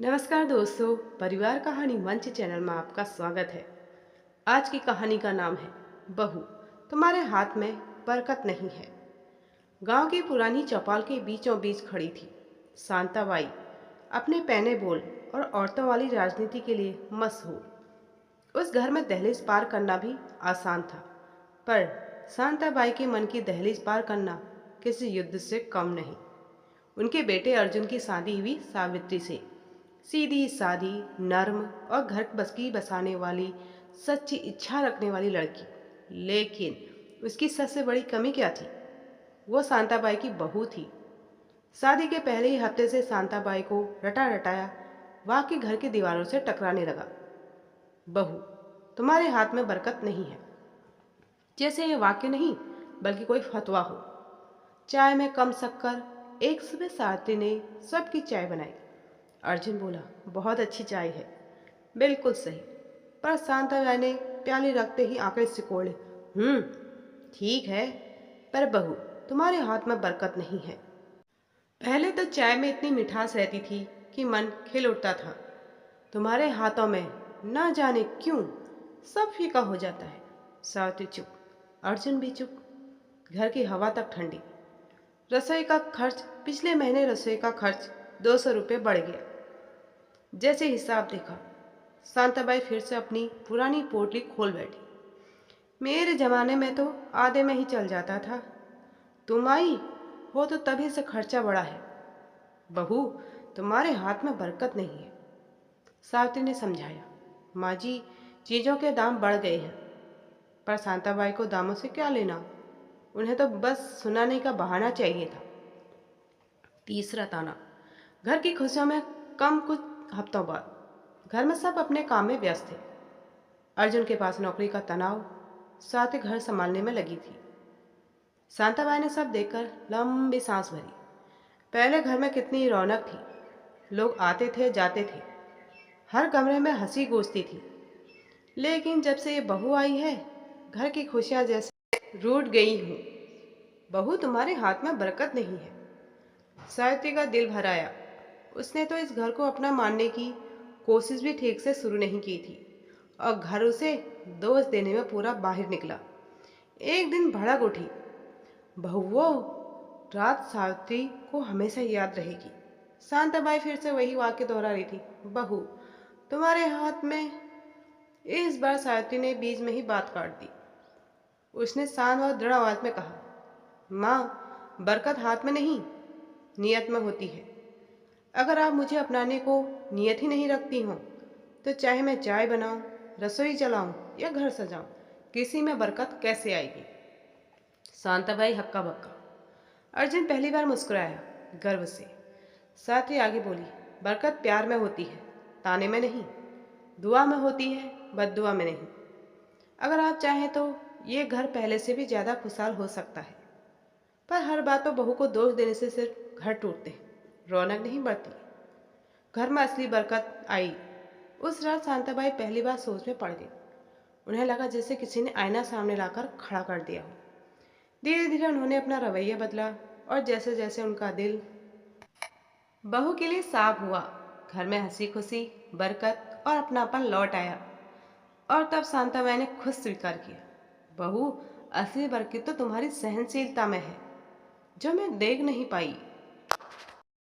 नमस्कार दोस्तों, परिवार कहानी मंच चैनल में आपका स्वागत है। आज की कहानी का नाम है बहू तुम्हारे हाथ में बरकत नहीं है। गांव की पुरानी चौपाल के बीचों बीच खड़ी थी शांताबाई, अपने पैने बोल और औरतों वाली राजनीति के लिए मशहूर। उस घर में दहलीज पार करना भी आसान था, पर शांताबाई के मन की दहलीज पार करना किसी युद्ध से कम नहीं। उनके बेटे अर्जुन की शादी हुई सावित्री से। सीधी सादी, नर्म और घर बसकी बसाने वाली, सच्ची इच्छा रखने वाली लड़की। लेकिन उसकी सबसे बड़ी कमी क्या थी? वो शांताबाई की बहू थी। शादी के पहले ही हफ्ते से शांताबाई को रटा रटाया वहाँ के घर की दीवारों से टकराने लगा। बहू तुम्हारे हाथ में बरकत नहीं है, जैसे ये वाक्य नहीं बल्कि कोई फतवा हो। चाय में कम शक्कर। एक सुबह साथी ने सबकी चाय बनाई। अर्जुन बोला, बहुत अच्छी चाय है। बिल्कुल सही। पर शांताबाई ने प्याली रखते ही आंखें सिकोड़े। ठीक है, पर बहू तुम्हारे हाथ में बरकत नहीं है। पहले तो चाय में इतनी मिठास रहती थी कि मन खिल उठता था। तुम्हारे हाथों में ना जाने क्यों सब फीका हो जाता है। सावित्री चुप, अर्जुन भी चुप। घर की हवा तक ठंडी। रसोई का खर्च, पिछले महीने रसोई का खर्च 200 रुपये बढ़ गया। जैसे हिसाब देखा, शांताबाई फिर से अपनी पुरानी पोटली खोल बैठी। मेरे जमाने में तो आधे में ही चल जाता था। तुम आई हो तो तभी से खर्चा बढ़ा है। बहू तुम्हारे हाथ में बरकत नहीं है। सावित्री ने समझाया। माँ जी, चीज़ों के दाम बढ़ गए हैं। पर शांताबाई को दामों से क्या लेना, उन्हें तो बस सुनाने का बहाना चाहिए था। तीसरा ताना। घर की खुशियों में कम कुछ हफ्तों बाद घर में सब अपने काम में व्यस्त थे। अर्जुन के पास नौकरी का तनाव, साथ ही घर संभालने में लगी थी। शांताबाई ने सब देखकर लंबी सांस भरी। पहले घर में कितनी रौनक थी, लोग आते थे जाते थे, हर कमरे में हंसी गूंजती थी। लेकिन जब से ये बहू आई है, घर की खुशियाँ जैसे रूठ गई हूँ। बहू तुम्हारे हाथ में बरकत नहीं है। सावित्री का दिल भर आया। उसने तो इस घर को अपना मानने की कोशिश भी ठीक से शुरू नहीं की थी और घर उसे दोष देने में पूरा बाहर निकला। एक दिन भड़क उठी। बहुओ, रात सावित्री को हमेशा याद रहेगी। शांताबाई फिर से वही वाक्य दोहरा रही थी। बहू तुम्हारे हाथ में। इस बार सावित्री ने बीच में ही बात काट दी। उसने शांत और दृढ़ आवाज में कहा, माँ, बरकत हाथ में नहीं, नियत में होती है। अगर आप मुझे अपनाने को नियत ही नहीं रखती हो, तो चाहे मैं चाय बनाऊं, रसोई चलाऊं या घर सजाऊं, किसी में बरकत कैसे आएगी? शांताबाई हक्का बक्का। अर्जुन पहली बार मुस्कुराया, गर्व से। साथ ही आगे बोली, बरकत प्यार में होती है, ताने में नहीं। दुआ में होती है, बद्दुआ में नहीं। अगर आप चाहें तो ये घर पहले से भी ज़्यादा खुशहाल हो सकता है। पर हर बात पर बहू को दोष देने से सिर्फ घर टूटते हैं, रौनक नहीं बढ़ती। घर में असली बरकत आई उस रात। शांताबाई पहली बार सोच में पड़ गई। उन्हें लगा जैसे किसी ने आईना सामने लाकर खड़ा कर दिया हो। धीरे धीरे उन्होंने अपना रवैया बदला और जैसे जैसे उनका दिल बहू के लिए साफ हुआ, घर में हंसी खुशी, बरकत और अपनापन लौट आया। और तब शांताबाई ने खुद स्वीकार किया, बहू, असली बरकत तो तुम्हारी सहनशीलता में है, जो मैं देख नहीं पाई।